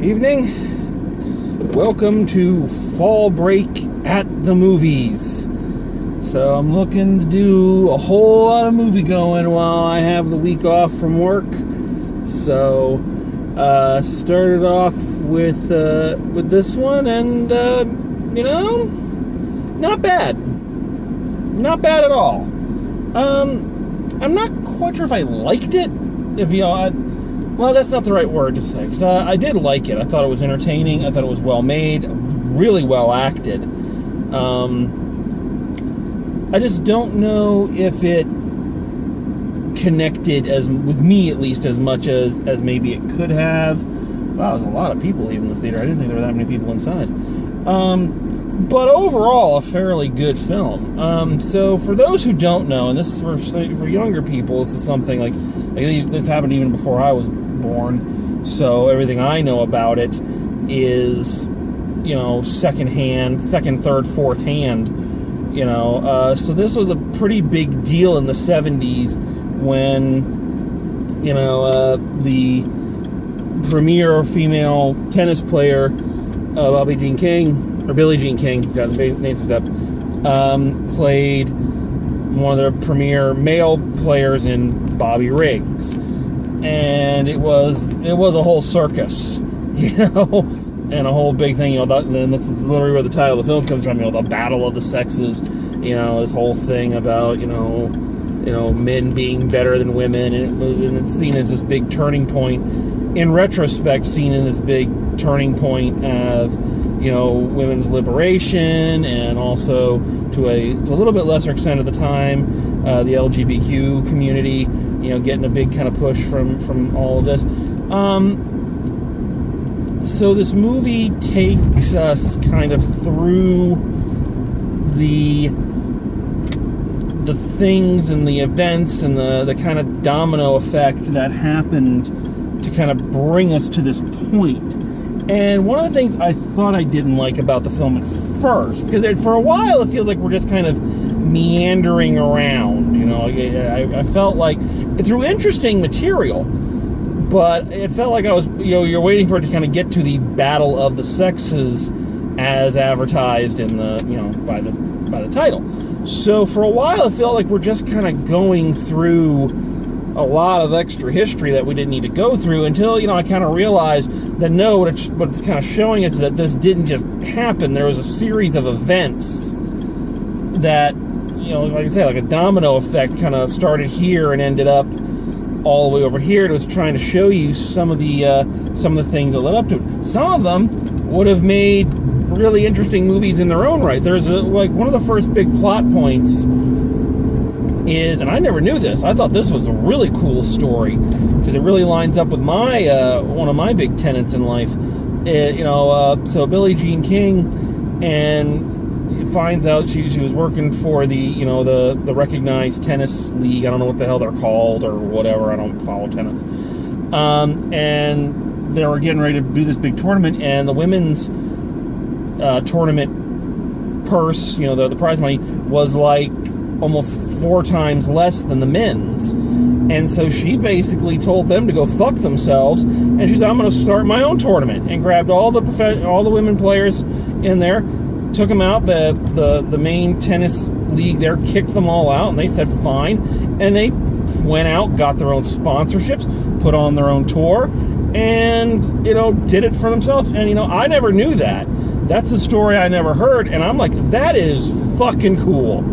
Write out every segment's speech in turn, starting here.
Evening. Welcome to Fall Break at the Movies. So I'm looking to do a whole lot of movie going while I have the week off from work. So started off with this one, and not bad. Not bad at all. I'm not quite sure if I liked it. Well, that's not the right word to say, because I did like it. I thought it was entertaining. I thought it was well made, really well acted. I just don't know if it connected with me, at least, as much as maybe it could have. Wow, there's a lot of people leaving the theater. I didn't think there were that many people inside. But overall, a fairly good film. So for those who don't know, and this is for younger people, this is something like this happened even before I was born. So everything I know about it is, second, third, fourth hand. So this was a pretty big deal in the 70s when, the premier female tennis player, Billie Jean King, got the name mixed up, played one of the premier male players in Bobby Riggs, and it was a whole circus, and a whole big thing, and that's literally where the title of the film comes from, the battle of the sexes, this whole thing about, men being better than women, and it's seen as this big turning point. In retrospect, seen in this big turning point of, women's liberation, and also to a little bit lesser extent at the time, the LGBTQ community, getting a big kind of push from all of this. So this movie takes us kind of through the things and the events and the kind of domino effect that happened to kind of bring us to this point. And one of the things I thought I didn't like about the film at first, because for a while it feels like we're just kind of meandering around, I felt like through interesting material, but it felt like I was, you're waiting for it to kind of get to the battle of the sexes as advertised in the, by the title. So for a while it felt like we're just kind of going through a lot of extra history that we didn't need to go through until, I kind of realized that no, what it's kind of showing us is that this didn't just happen. There was a series of events that, like I said, like a domino effect, kind of started here and ended up all the way over here. It was trying to show you some of the things that led up to it. Some of them would have made really interesting movies in their own right. There's one of the first big plot points is, and I never knew this, I thought this was a really cool story because it really lines up with my one of my big tenets in life. So Billie Jean King, and finds out she was working for the the recognized tennis league. I don't know what the hell they're called or whatever. I don't follow tennis. And they were getting ready to do this big tournament, and the women's tournament purse, the prize money, was like almost 4 times less than the men's. And so she basically told them to go fuck themselves, and she said, I'm going to start my own tournament, and grabbed all the women players in there, took them out, the main tennis league there, kicked them all out, and they said fine, and they went out, got their own sponsorships, put on their own tour, and did it for themselves. And I never knew that. That's a story I never heard, and I'm like, that is fucking cool.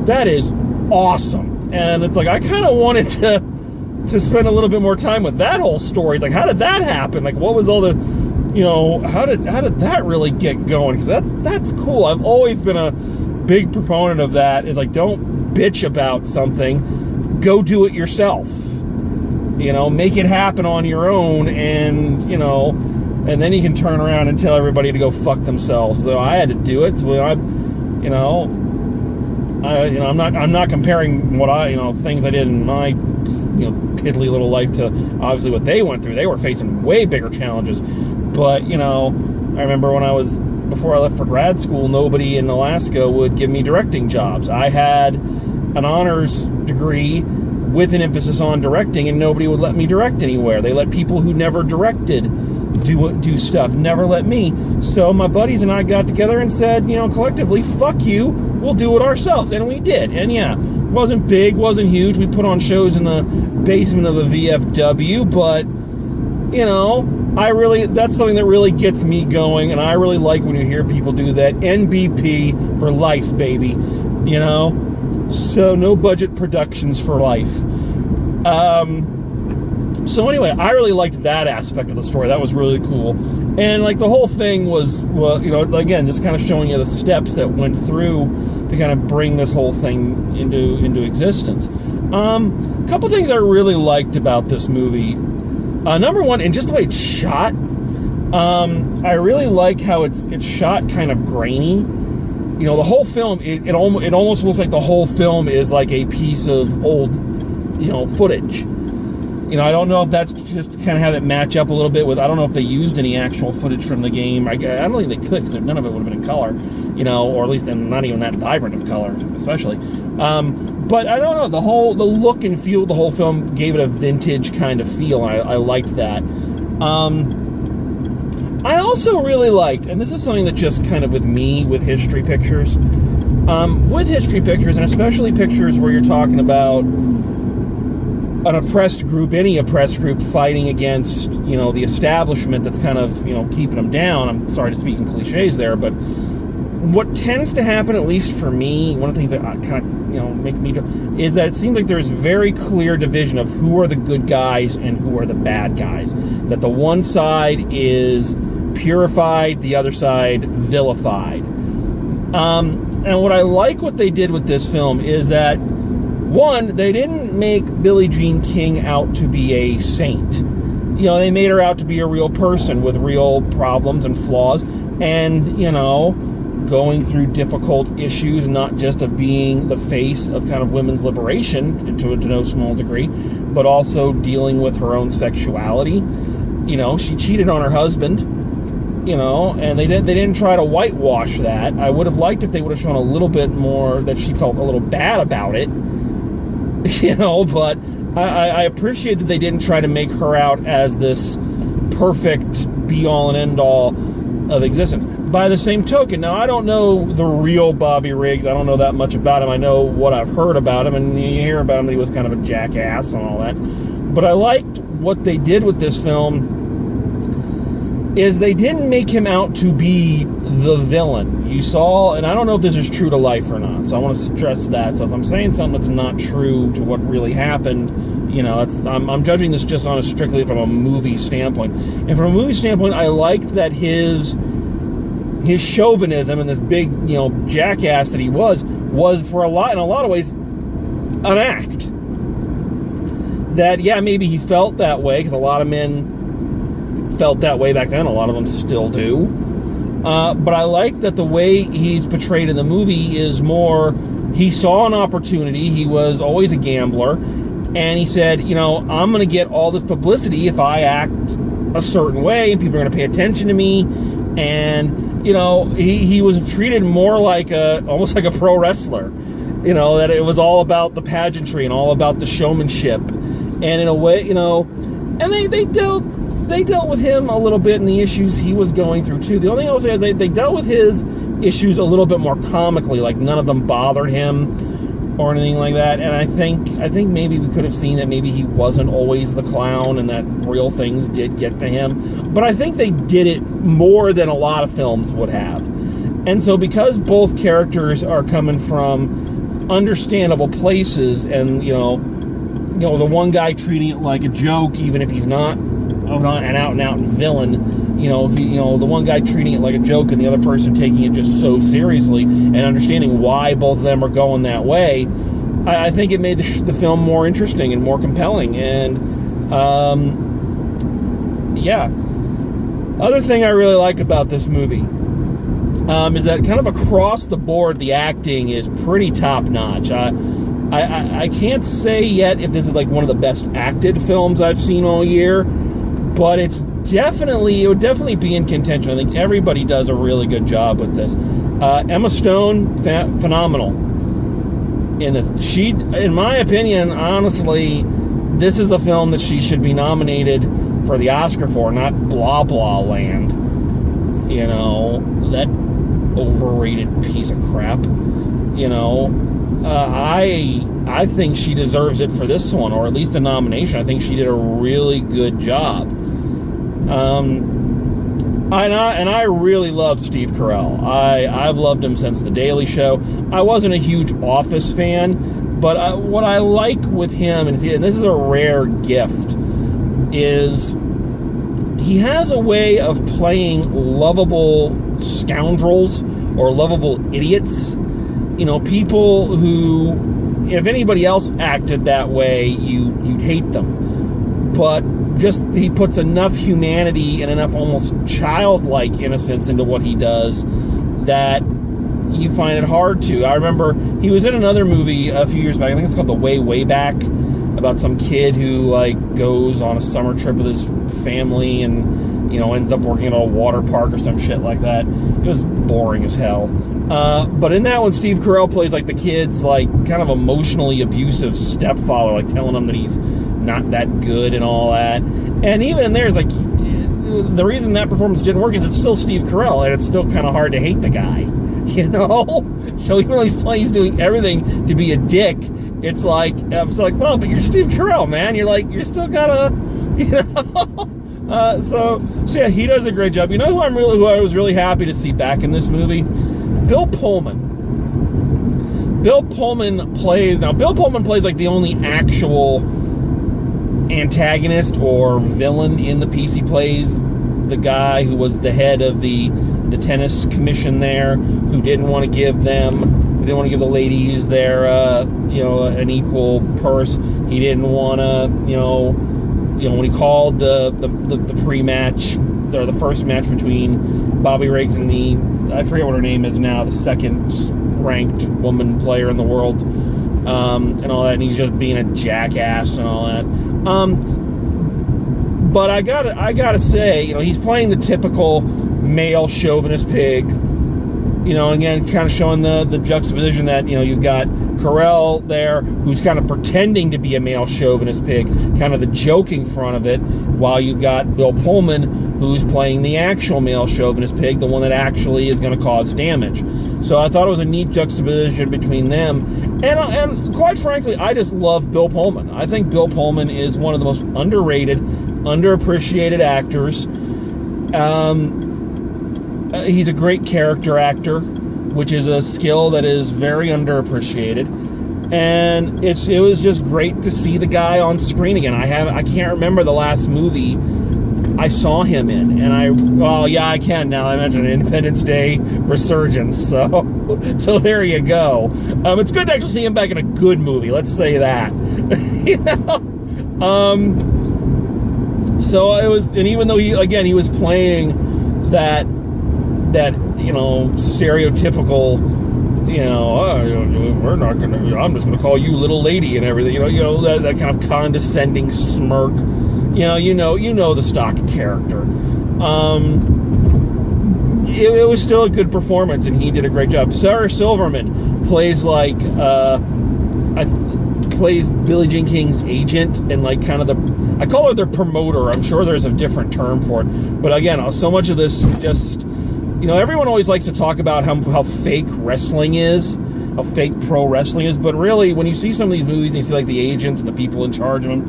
That is awesome. And it's like, I kind of wanted to spend a little bit more time with that whole story. Like, how did that happen? Like, what was all the, how did that really get going? Because that's cool. I've always been a big proponent of that. Is like, don't bitch about something, go do it yourself. Make it happen on your own, and and then you can turn around and tell everybody to go fuck themselves. So I had to do it. So I'm not comparing what things I did in my piddly little life to obviously what they went through. They were facing way bigger challenges. But I remember before I left for grad school, nobody in Alaska would give me directing jobs. I had an honors degree with an emphasis on directing, and nobody would let me direct anywhere. They let people who never directed do stuff. Never let me. So my buddies and I got together and said, collectively, fuck you, we'll do it ourselves. And we did. And yeah, wasn't big, wasn't huge. We put on shows in the basement of a VFW, but, that's something that really gets me going, and I really like when you hear people do that. NBP for life, baby. So no budget productions for life. So anyway, I really liked that aspect of the story. That was really cool. And like the whole thing was, again, just kind of showing you the steps that went through to kind of bring this whole thing into existence. A couple things I really liked about this movie. Number one, and just the way it's shot. I really like how it's shot kind of grainy. The whole film, it almost looks like the whole film is like a piece of old, footage. I don't know if that's just kind of how it match up a little bit with, I don't know if they used any actual footage from the game. I don't think they could, because none of it would have been in color, or at least not even that vibrant of color, especially. But I don't know, the look and feel of the whole film gave it a vintage kind of feel. I liked that. I also really liked, and this is something that just kind of with history pictures, and especially pictures where you're talking about an oppressed group, any oppressed group fighting against, the establishment that's kind of, keeping them down. I'm sorry to speak in cliches there, but what tends to happen, at least for me, one of the things that kind of, make me do, is that it seems like there's very clear division of who are the good guys and who are the bad guys. That the one side is purified, the other side vilified. And what I like what they did with this film is that, one, they didn't make Billie Jean King out to be a saint. They made her out to be a real person with real problems and flaws, and, going through difficult issues, not just of being the face of kind of women's liberation to no small degree, but also dealing with her own sexuality. She cheated on her husband, and they didn't try to whitewash that. I would have liked if they would have shown a little bit more that she felt a little bad about it. But I appreciate that they didn't try to make her out as this perfect be-all and end-all of existence. By the same token, now I don't know the real Bobby Riggs. I don't know that much about him. I know what I've heard about him, and you hear about him that he was kind of a jackass and all that. But I liked what they did with this film is they didn't make him out to be the villain. You saw, and I don't know if this is true to life or not, so I want to stress that. So if I'm saying something that's not true to what really happened, I'm judging this just on strictly from a movie standpoint. And from a movie standpoint, I liked that his chauvinism and this big, jackass that he was in a lot of ways, an act. That, yeah, maybe he felt that way, because a lot of men felt that way back then. A lot of them still do. But I like that the way he's portrayed in the movie is more, he saw an opportunity. He was always a gambler. And he said, I'm going to get all this publicity if I act a certain way, and people are going to pay attention to me. And, he was treated more like almost like a pro wrestler. That it was all about the pageantry and all about the showmanship. And in a way, and they dealt with him a little bit in the issues he was going through too. The only thing I will say is they dealt with his issues a little bit more comically, like none of them bothered him or anything like that. And I think maybe we could have seen that maybe he wasn't always the clown and that real things did get to him. But I think they did it more than a lot of films would have. And so because both characters are coming from understandable places, and the one guy treating it like a joke, even if he's not an out-and-out villain, the one guy treating it like a joke and the other person taking it just so seriously and understanding why both of them are going that way, I think it made the film more interesting and more compelling. And, yeah. Other thing I really like about this movie is that kind of across the board, the acting is pretty top-notch. I can't say yet if this is like one of the best acted films I've seen all year, but it would definitely be in contention. I think everybody does a really good job with this. Emma Stone, phenomenal in this. She, in my opinion, honestly, this is a film that she should be nominated for the Oscar for, not Blah Blah Land. You know, that overrated piece of crap. You know, I think she deserves it for this one, or at least a nomination. I think she did a really good job. And I really love Steve Carell. I've loved him since The Daily Show. I wasn't a huge Office fan, but what I like with him, and this is a rare gift, is he has a way of playing lovable scoundrels or lovable idiots. You know, people who, if anybody else acted that way, you'd hate them. But just he puts enough humanity and enough almost childlike innocence into what he does that you find it hard to. I remember he was in another movie a few years back. I think it's called The Way, Way Back, about some kid who like goes on a summer trip with his family and, you know, ends up working at a water park or some shit like that. It was boring as hell. But in that one, Steve Carell plays like the kid's like kind of emotionally abusive stepfather, like telling him that he's not that good and all that. And even in there, it's like the reason that performance didn't work is it's still Steve Carell, and it's still kind of hard to hate the guy, you know. So even though he's doing everything to be a dick, it's like well, but you're Steve Carell, man. You're still gotta, you know. So yeah, he does a great job. You know who I was really happy to see back in this movie? Bill Pullman. Bill Pullman plays like the only actual antagonist or villain in the piece. He plays the guy who was the head of the tennis commission there, who didn't want to give the ladies their an equal purse. He didn't want to, when he called the pre-match or the first match between Bobby Riggs and I forget what her name is now, the second ranked woman player in the world, and all that, and he's just being a jackass and all that. But I gotta say, he's playing the typical male chauvinist pig. Again, kind of showing the juxtaposition that, you've got Carell there, who's kind of pretending to be a male chauvinist pig, kind of the joking front of it, while you've got Bill Pullman, who's playing the actual male chauvinist pig, the one that actually is going to cause damage. So I thought it was a neat juxtaposition between them. And quite frankly, I just love Bill Pullman. I think Bill Pullman is one of the most underrated, underappreciated actors. He's a great character actor, which is a skill that is very underappreciated. And it was just great to see the guy on screen again. I can't remember the last movie I saw him in, and I can now. I mentioned Independence Day Resurgence, so there you go. It's good to actually see him back in a good movie. Let's say that. So it was, and even though he was playing that stereotypical, we're not gonna, I'm just gonna call you little lady and everything, that kind of condescending smirk. You know the stock character. It was still a good performance, and he did a great job. Sarah Silverman plays plays Billie Jean King's agent, and like kind of I call her their promoter. I'm sure there's a different term for it, but again, so much of this just, everyone always likes to talk about how fake wrestling is, how fake pro wrestling is, but really, when you see some of these movies and you see like the agents and the people in charge of them,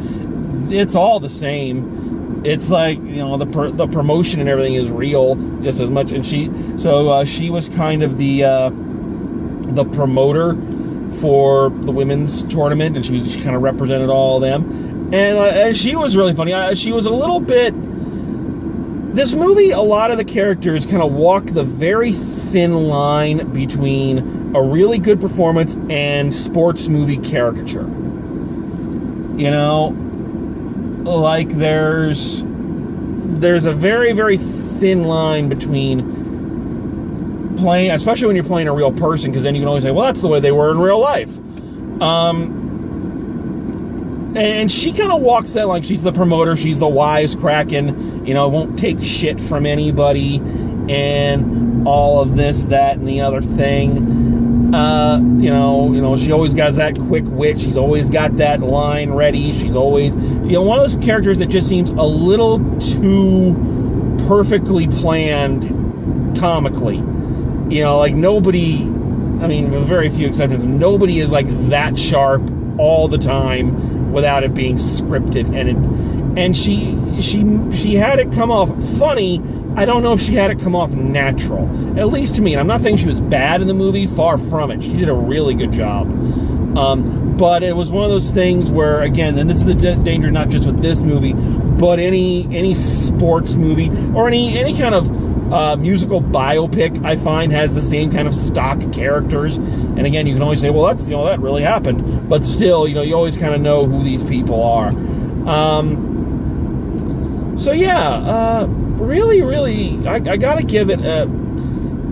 it's all the same. It's like, the promotion and everything is real just as much. And she was kind of the promoter for the women's tournament, and she kind of represented all of them. And she was really funny. She was a little bit. This movie, a lot of the characters kind of walk the very thin line between a really good performance and sports movie caricature. Like there's a very, very thin line between playing, especially when you're playing a real person, because then you can always say, well, that's the way they were in real life. And she kind of walks that line. She's the promoter. She's the wisecracking, won't take shit from anybody and all of this, that, and the other thing. She always got that quick wit. She's always got that line ready. She's always, one of those characters that just seems a little too perfectly planned comically. Like nobody, with very few exceptions, nobody is like that sharp all the time without it being scripted. And she had it come off funny. I don't know if she had it come off natural, at least to me. And I'm not saying she was bad in the movie, far from it. She did a really good job. But it was one of those things where, again, and this is the danger not just with this movie, but any sports movie or any kind of musical biopic, I find, has the same kind of stock characters. And again, you can always say, well, that's, that really happened. But still, you always kind of know who these people are. Really, I gotta give it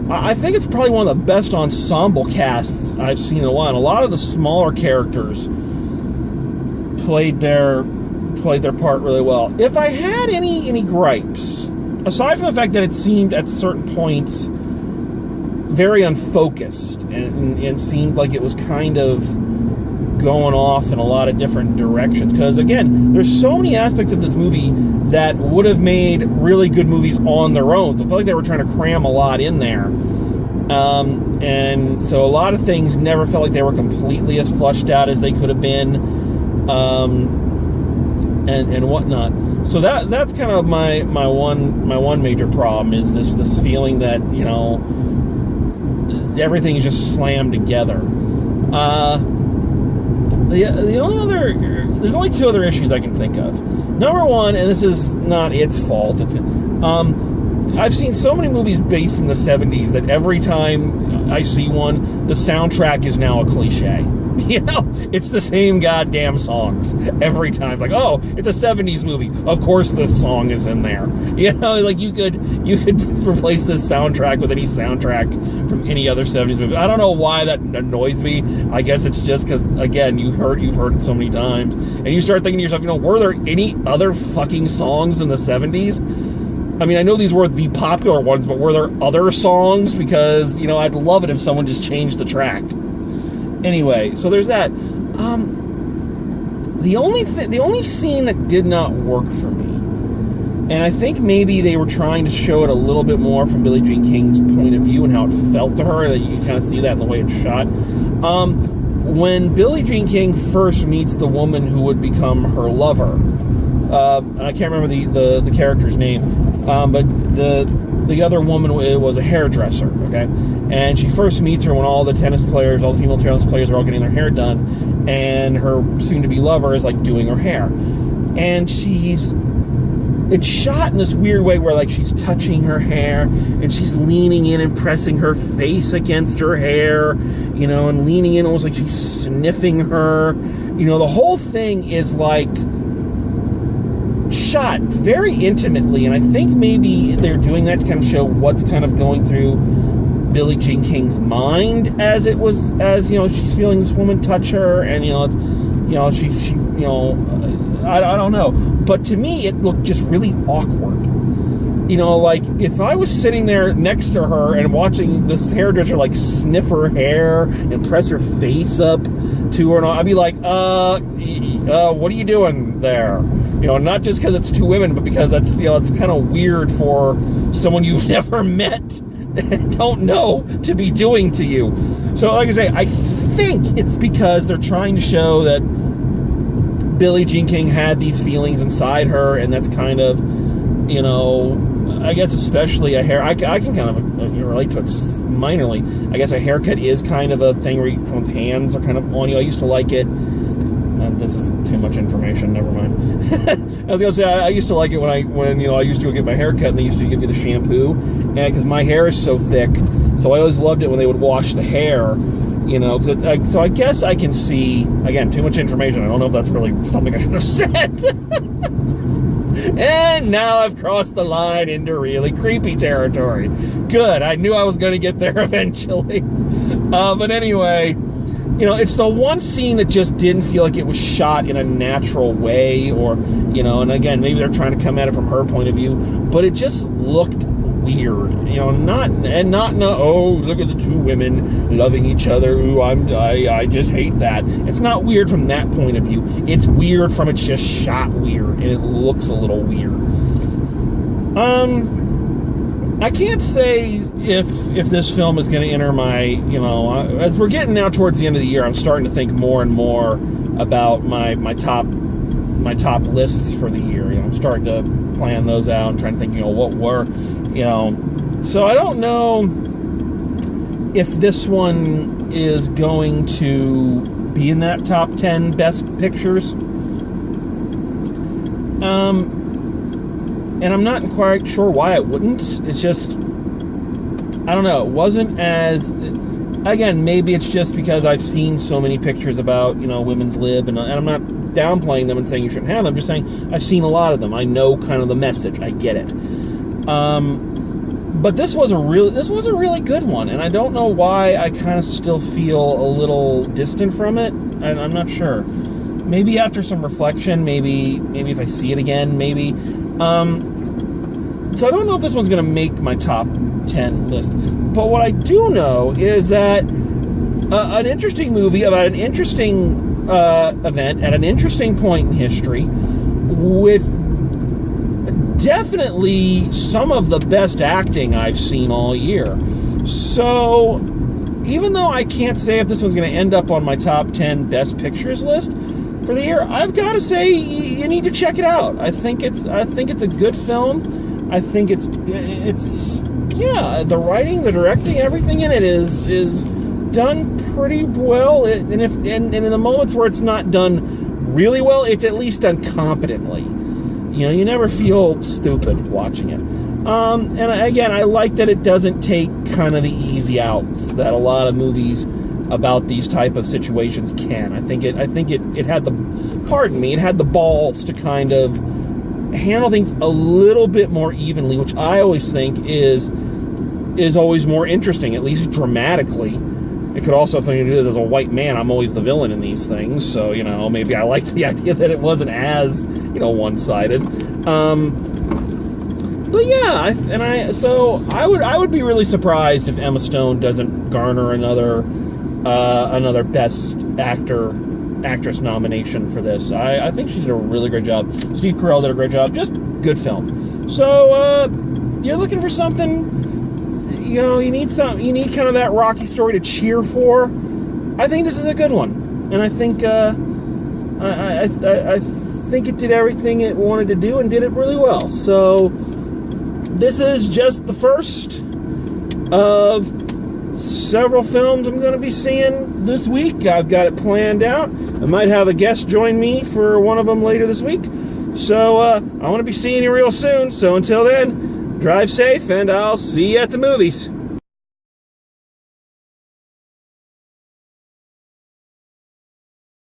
I think it's probably one of the best ensemble casts I've seen in a while. And a lot of the smaller characters played their part really well. If I had any gripes, aside from the fact that it seemed at certain points very unfocused and seemed like it was kind of going off in a lot of different directions, because again, there's so many aspects of this movie that would have made really good movies on their own. So I feel like they were trying to cram a lot in there, and so a lot of things never felt like they were completely as flushed out as they could have been, and whatnot. So that's kind of my one major problem is this feeling that everything is just slammed together. There's only two other issues I can think of. Number one, and this is not its fault, I've seen so many movies based in the 70s that every time I see one, the soundtrack is now a cliche. It's the same goddamn songs every time. It's like, oh, it's a 70s movie. Of course this song is in there. Like you could replace this soundtrack with any soundtrack from any other 70s movie. I don't know why that annoys me. I guess it's just because, again, you've heard it so many times. And you start thinking to yourself, were there any other fucking songs in the 70s? I know these were the popular ones, but were there other songs? Because, I'd love it if someone just changed the track. Anyway, so there's that. The only scene that did not work for me, and I think maybe they were trying to show it a little bit more from Billie Jean King's point of view and how it felt to her, and you can kind of see that in the way it's shot. When Billie Jean King first meets the woman who would become her lover, I can't remember the character's name, but the other woman was a hairdresser, okay? And she first meets her when all the female tennis players are all getting their hair done, and her soon-to-be lover is, like, doing her hair. And it's shot in this weird way where, like, she's touching her hair, and she's leaning in and pressing her face against her hair, and leaning in almost like she's sniffing her. The whole thing is, like, shot very intimately, and I think maybe they're doing that to kind of show what's kind of going through Billie Jean King's mind as she's feeling this woman touch her, and I don't know, but to me it looked just really awkward. Like if I was sitting there next to her and watching this hairdresser like sniff her hair and press her face up to her, and I'd be like, what are you doing there? Not just because it's two women, but because that's, it's kind of weird for someone you've never met and don't know to be doing to you. So like I say, I think it's because they're trying to show that Billie Jean King had these feelings inside her, and that's kind of, I guess especially a hair, I can kind of relate to it minorly. I guess a haircut is kind of a thing where someone's hands are kind of on you. I used to like it. This is too much information, never mind. I was going to say, I used to like it when I used to go get my hair cut, and they used to give me the shampoo, and because my hair is so thick, so I always loved it when they would wash the hair, so I guess I can see, again, too much information. I don't know if that's really something I should have said. And now I've crossed the line into really creepy territory. Good, I knew I was going to get there eventually. But anyway, it's the one scene that just didn't feel like it was shot in a natural way, or, and again, maybe they're trying to come at it from her point of view, but it just looked weird, you know, not oh, look at the two women loving each other, ooh, I just hate that. It's not weird from that point of view. It's weird from it's just shot weird and it looks a little weird. I can't say if this film is going to enter my, you know, as we're getting now towards the end of the year, I'm starting to think more and more about my top lists for the year. You know, I'm starting to plan those out and trying to think, you know, what were, you know. So I don't know if this one is going to be in that top 10 best pictures. And I'm not quite sure why it wouldn't. It's just, I don't know. It wasn't as, again, maybe it's just because I've seen so many pictures about, you know, women's lib, and I'm not downplaying them and saying you shouldn't have them. I'm just saying I've seen a lot of them. I know kind of the message. I get it. But this was a really good one, and I don't know why I kind of still feel a little distant from it. I'm not sure. Maybe after some reflection, maybe if I see it again, maybe. So I don't know if this one's going to make my top 10 list. But what I do know is that an interesting movie about an interesting event at an interesting point in history with definitely some of the best acting I've seen all year. So even though I can't say if this one's going to end up on my top 10 best pictures list for the year, I've got to say you need to check it out. I think it's a good film. I think it's yeah, the writing, the directing, everything in it is done pretty well. And in the moments where it's not done really well, it's at least done competently. You know, you never feel stupid watching it. And again, I like that it doesn't take kind of the easy outs that a lot of movies about these type of situations can. I think it had the balls to kind of handle things a little bit more evenly, which I always think is always more interesting, at least dramatically. It could also have something to do with, as a white man, I'm always the villain in these things, so, you know, maybe I like the idea that it wasn't as, you know, one-sided. But yeah, I would be really surprised if Emma Stone doesn't garner another Best Actress nomination for this. I think she did a really great job. Steve Carell did a great job. Just good film. So you're looking for something, you know, you need kind of that Rocky story to cheer for. I think this is a good one, and I think I think it did everything it wanted to do and did it really well. So this is just the first of several films I'm going to be seeing this week. I've got it planned out. I might have a guest join me for one of them later this week. So I want to be seeing you real soon. So until then, drive safe, and I'll see you at the movies.